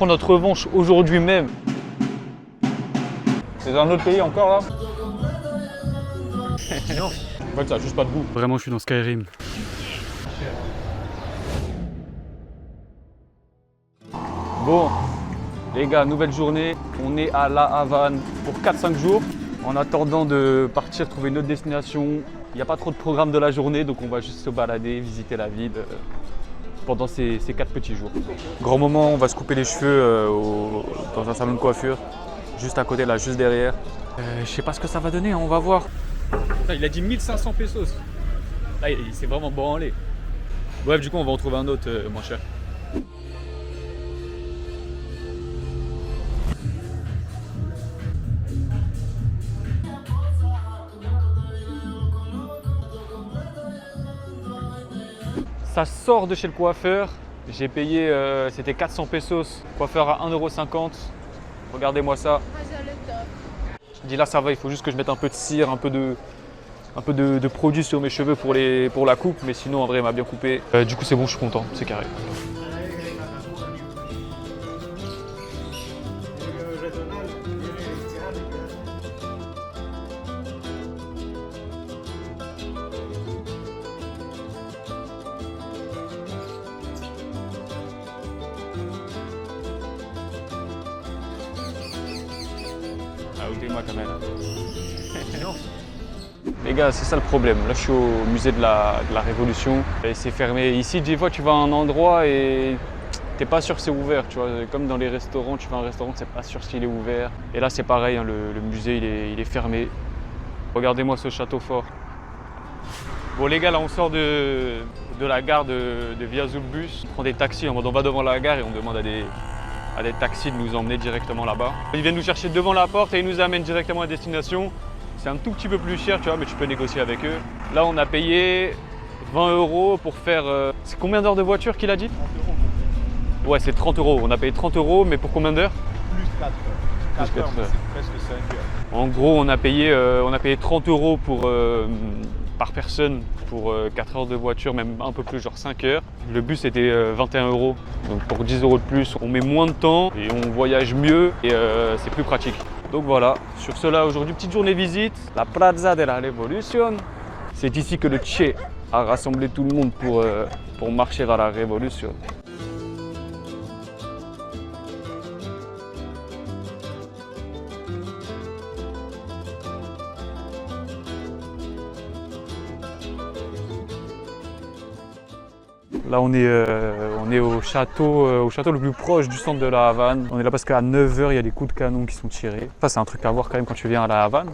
prend notre revanche aujourd'hui même. C'est un autre pays encore là? Non. En fait, ça a juste pas de goût. Vraiment, je suis dans Skyrim. Bon, les gars, nouvelle journée. On est à La Havane pour 4-5 jours. En attendant de partir trouver une autre destination, il n'y a pas trop de programme de la journée, donc on va juste se balader, visiter la ville pendant ces 4 petits jours. Grand moment, on va se couper les cheveux dans un salon de coiffure, juste à côté là, juste derrière. Je sais pas ce que ça va donner, hein, on va voir. Il a dit 1500 pesos. Là, il s'est vraiment branlé. Bref, du coup, on va en trouver un autre moins cher. Ça sort de chez le coiffeur. J'ai payé, c'était 400 pesos. Coiffeur à 1,50 €. Regardez-moi ça. Je dis là, ça va, il faut juste que je mette un peu de cire, un peu de produit sur mes cheveux pour la coupe. Mais sinon, en vrai, il m'a bien coupé. Du coup, c'est bon, je suis content, c'est carré. Les gars, c'est ça le problème. Là, je suis au musée de la Révolution et c'est fermé. Ici, des fois, tu vas à un endroit et t'es pas sûr que c'est ouvert. Tu vois, comme dans les restaurants, tu vas à un restaurant, c'est pas sûr s'il est ouvert. Et là, c'est pareil, hein, le musée, il est fermé. Regardez-moi ce château fort. Bon, les gars, là, on sort de la gare de Via Zulbus. On prend des taxis, on va devant la gare et on demande à des taxis de nous emmener directement là-bas. Ils viennent nous chercher devant la porte et ils nous amènent directement à destination. C'est un tout petit peu plus cher, tu vois, mais tu peux négocier avec eux. Là, on a payé 20 € pour faire... C'est combien d'heures de voiture qu'il a dit? 30 €. Ouais, c'est 30 €. On a payé 30 € mais pour combien d'heures? Plus 4 heures. 4 heures, mais c'est presque 5 heures. En gros, on a payé 30 € par personne pour 4 heures de voiture, même un peu plus, genre 5 heures. Le bus était 21 €. Donc pour 10 € de plus, on met moins de temps et on voyage mieux et c'est plus pratique. Donc voilà, sur cela aujourd'hui, petite journée visite, la Plaza de la Révolution. C'est ici que le Che a rassemblé tout le monde pour marcher vers la Révolution. Là, on est au château le plus proche du centre de la Havane. On est là parce qu'à 9 h, il y a des coups de canon qui sont tirés. Ça, c'est un truc à voir quand même quand tu viens à la Havane.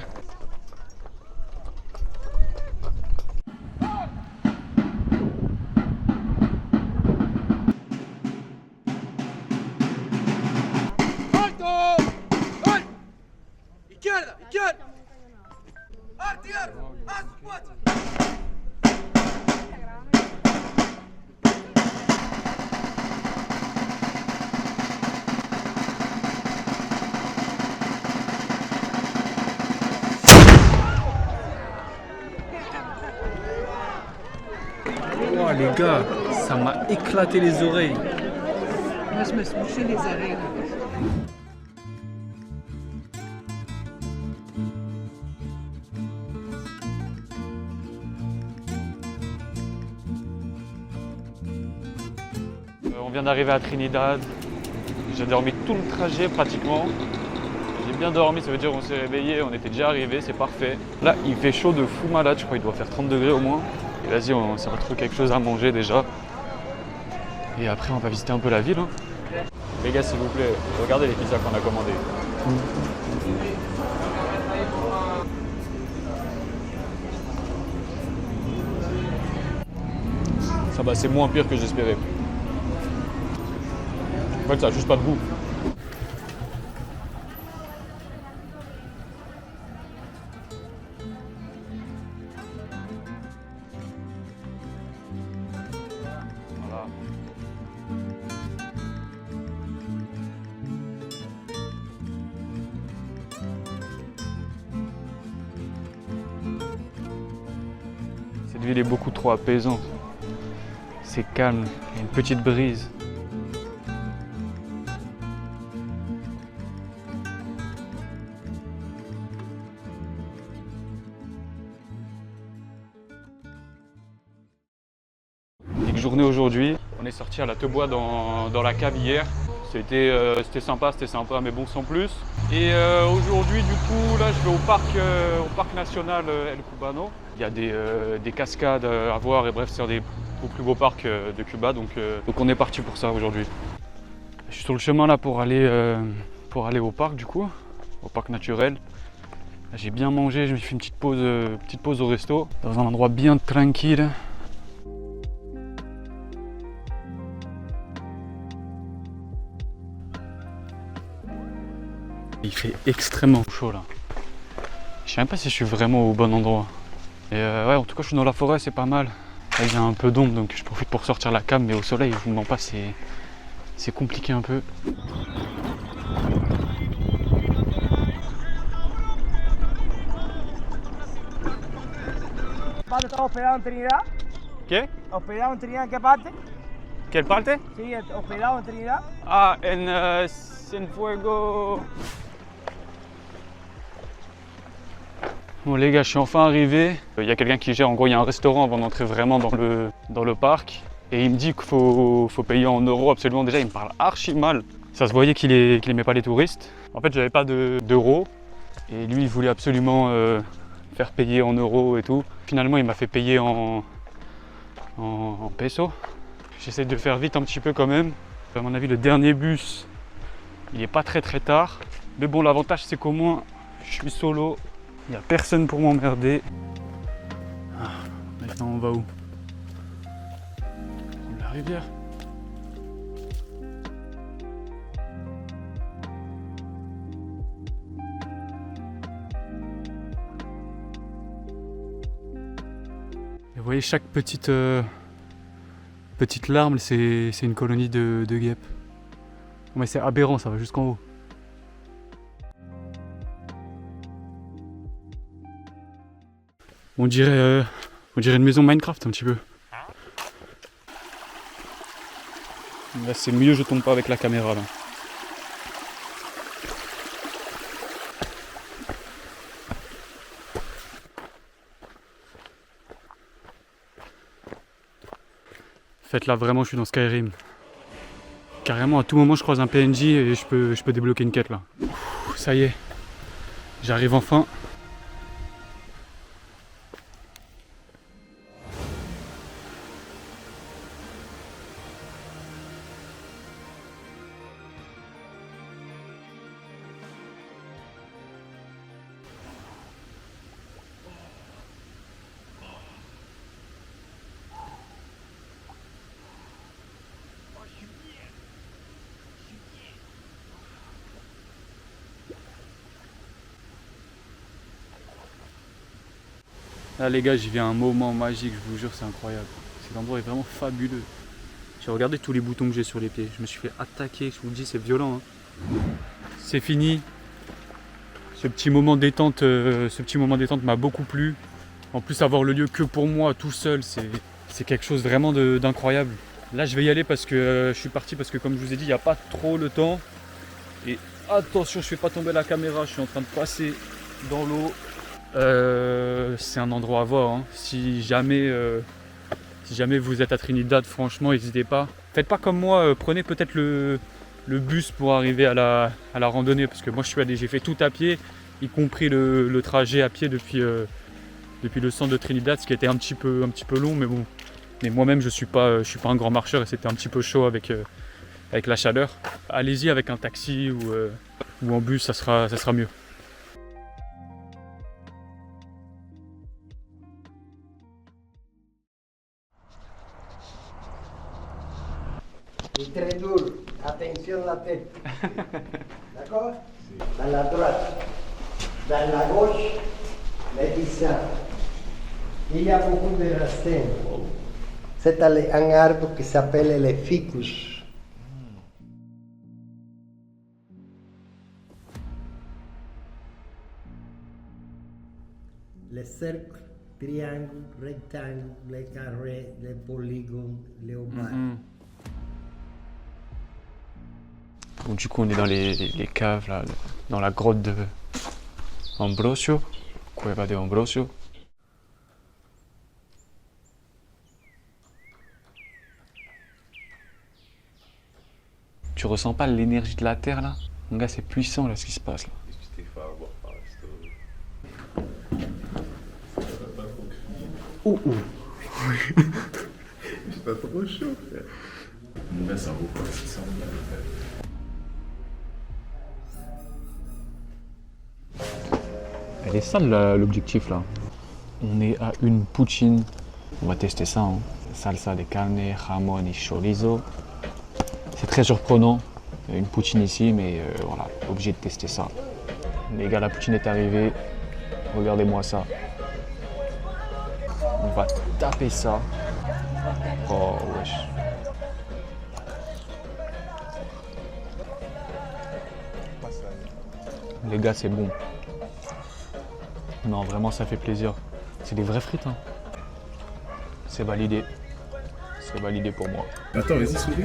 Oh les gars, ça m'a éclaté les oreilles. Moi, je me suis bouché les oreilles. On vient d'arriver à Trinidad. J'ai dormi tout le trajet pratiquement. J'ai bien dormi, ça veut dire qu'on s'est réveillé, on était déjà arrivé, c'est parfait. Là, il fait chaud de fou malade, je crois qu'il doit faire 30 degrés au moins. Et vas-y, on s'est retrouvé quelque chose à manger déjà. Et après, on va visiter un peu la ville. Hein. Les gars, s'il vous plaît, regardez les pizzas qu'on a commandées. Ça va, c'est moins pire que j'espérais. En fait, ça a juste pas de goût. Voilà. Cette ville est beaucoup trop apaisante. C'est calme, il y a une petite brise. journée aujourd'hui. On est sorti à la Tebois dans la cave hier. C'était sympa, mais bon, sans plus. Et aujourd'hui, du coup, là, je vais au parc national El Cubano. Il y a des cascades à voir et bref, c'est un des plus beaux parcs de Cuba. Donc on est parti pour ça aujourd'hui. Je suis sur le chemin là pour aller au parc, du coup, au parc naturel. J'ai bien mangé, je me suis fait une petite pause au resto, dans un endroit bien tranquille. Il fait extrêmement chaud là. Je sais même pas si je suis vraiment au bon endroit. Et ouais, en tout cas, je suis dans la forêt, c'est pas mal. Là, il y a un peu d'ombre, donc je profite pour sortir la cam, mais au soleil, je vous mens pas, c'est compliqué un peu. ¿Estás hospedado en Trinidad? ¿Qué? ¿Hospedado en Trinidad en qué parte? Quelle parte? Sí, hospedado en Trinidad. Ah, en Cienfuegos. Bon les gars, je suis enfin arrivé. Il y a quelqu'un qui gère, en gros il y a un restaurant avant d'entrer vraiment dans le parc. Et il me dit qu'il faut payer en euros absolument. Déjà il me parle archi mal. Ça se voyait qu'il aimait pas les touristes. En fait j'avais pas d'euros. Et lui il voulait absolument faire payer en euros et tout. Finalement il m'a fait payer en pesos. J'essaie de faire vite un petit peu quand même. À mon avis le dernier bus il est pas très tard. Mais bon l'avantage c'est qu'au moins je suis solo. Il n'y a personne pour m'emmerder. Ah, maintenant on va où? La rivière. Et vous voyez chaque petite larme, c'est une colonie de guêpes. Mais c'est aberrant, ça va jusqu'en haut. On dirait une maison Minecraft un petit peu. Là c'est mieux, je tombe pas avec la caméra là. En fait là vraiment je suis dans Skyrim. Carrément à tout moment je croise un PNJ et je peux débloquer une quête là. Ça y est, j'arrive enfin. Là les gars, j'y viens un moment magique, je vous jure, c'est incroyable. Cet endroit est vraiment fabuleux. J'ai regardé tous les boutons que j'ai sur les pieds. Je me suis fait attaquer, je vous le dis, c'est violent. Hein. C'est fini. Ce petit moment détente m'a beaucoup plu. En plus, avoir le lieu que pour moi, tout seul, c'est quelque chose vraiment d'incroyable. Là, je vais y aller parce que je suis parti parce que comme je vous ai dit, il n'y a pas trop le temps. Et attention, je ne fais pas tomber la caméra, je suis en train de passer dans l'eau. C'est un endroit à voir. Hein. Si jamais vous êtes à Trinidad, franchement, n'hésitez pas. Faites pas comme moi, prenez peut-être le bus pour arriver à la randonnée. Parce que moi, j'ai fait tout à pied, y compris le trajet à pied depuis le centre de Trinidad, ce qui était un petit peu long, mais bon. Mais moi-même, je suis pas un grand marcheur et c'était un petit peu chaud avec la chaleur. Allez-y avec un taxi ou en bus, ça sera mieux. Et très dur, attention à la tête. D'accord? Dans la droite, dans la gauche, les pissenlits. Il y a beaucoup de racines. C'est un arbre qui s'appelle le ficus. Les cercles, triangles, rectangles, les carrés, les polygones, les ovales. Donc du coup on est dans les caves là, dans la grotte de Ambrosio, Cueva de Ambrosio. Tu ressens pas l'énergie de la terre là? Mon gars, c'est puissant là ce qui se passe là. Tu t'es fait avoir par la story. C'est pas trop chaud, frère. Mon gars, ça vaut pas 600 000. Elle est sale l'objectif là. On est à une poutine. On va tester ça. Hein. Salsa de carne, jamon et chorizo. C'est très surprenant. Il y a une poutine ici, mais voilà, obligé de tester ça. Les gars, la poutine est arrivée. Regardez-moi ça. On va taper ça. Oh wesh. Les gars, c'est bon. Non, vraiment, ça fait plaisir. C'est des vraies frites. Hein. C'est validé. C'est validé pour moi. Attends, vas-y, souris.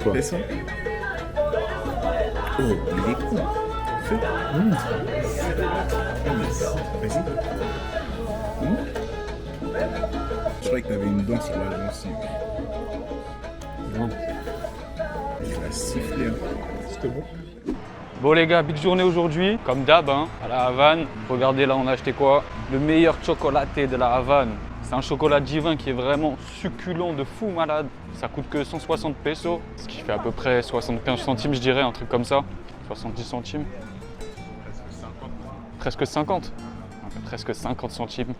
Quoi? Descends. Oh, il est con. Fais. Vas-y. Je croyais que t'avais une dent sur la gencive. Non. Il a sifflé. C'était bon. Bon les gars, big journée aujourd'hui, comme d'hab, hein, à la Havane. Regardez là, on a acheté quoi? Le meilleur chocolaté de la Havane. C'est un chocolat divin qui est vraiment succulent de fou malade. Ça coûte que 160 pesos, ce qui fait à peu près 75 centimes je dirais, un truc comme ça. 70 centimes. Presque 50. Presque 50 centimes.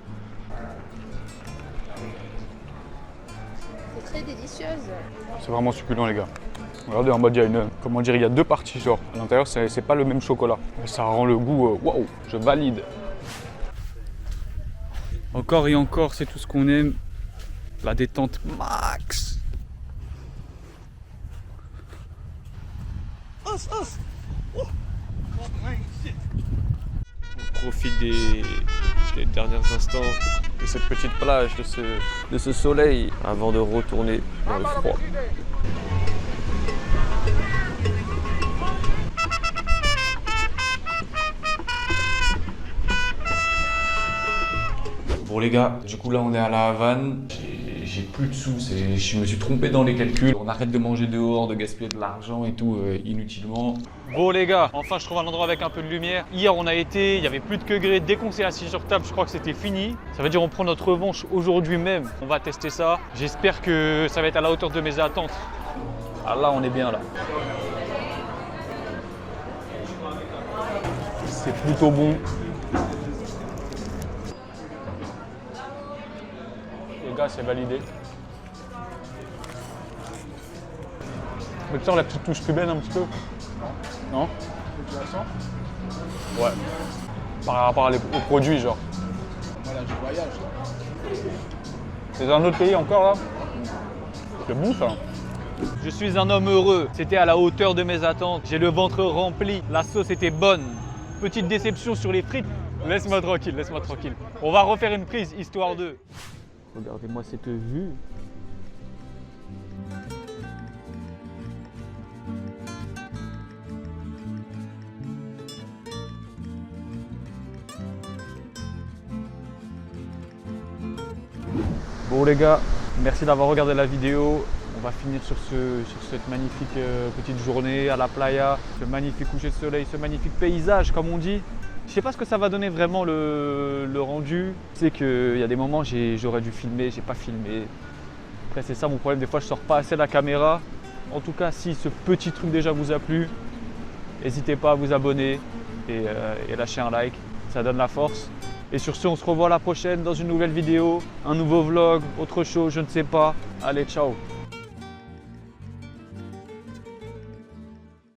C'est très délicieuse. C'est vraiment succulent les gars. Regardez en mode il y a une, comment dire, il y a deux parties genre. À l'intérieur c'est pas le même chocolat. Ça rend le goût, waouh, je valide. Encore et encore, c'est tout ce qu'on aime. La détente max. On profite des derniers instants de cette petite plage, de ce soleil, avant de retourner dans le froid. Bon les gars, du coup là on est à la Havane. J'ai plus de sous, je me suis trompé dans les calculs. On arrête de manger dehors, de gaspiller de l'argent et tout inutilement. Bon les gars, enfin je trouve un endroit avec un peu de lumière. Hier on a été, il n'y avait plus de que gré. Dès qu'on s'est assis sur table, je crois que c'était fini. Ça veut dire on prend notre revanche aujourd'hui même. On va tester ça. J'espère que ça va être à la hauteur de mes attentes. Ah là on est bien là. C'est plutôt bon. Les gars, c'est validé. Mais tu sors la petite touche cubaine un petit peu? Non? Ouais. Par rapport aux produits, genre. Voilà, je voyage. C'est un autre pays encore là? C'est bon ça. Je suis un homme heureux. C'était à la hauteur de mes attentes. J'ai le ventre rempli. La sauce était bonne. Petite déception sur les frites. Laisse-moi tranquille, laisse-moi tranquille. On va refaire une prise, histoire de... Regardez-moi cette vue. Bon les gars, merci d'avoir regardé la vidéo. On va finir sur cette magnifique petite journée à la playa, ce magnifique coucher de soleil, ce magnifique paysage comme on dit. Je sais pas ce que ça va donner vraiment le rendu. Je sais qu'il y a des moments j'aurais dû filmer, j'ai pas filmé. Après c'est ça mon problème, des fois je sors pas assez la caméra. En tout cas si ce petit truc déjà vous a plu, n'hésitez pas à vous abonner et lâcher un like, ça donne la force. Et sur ce on se revoit la prochaine dans une nouvelle vidéo, un nouveau vlog, autre chose, je ne sais pas. Allez ciao.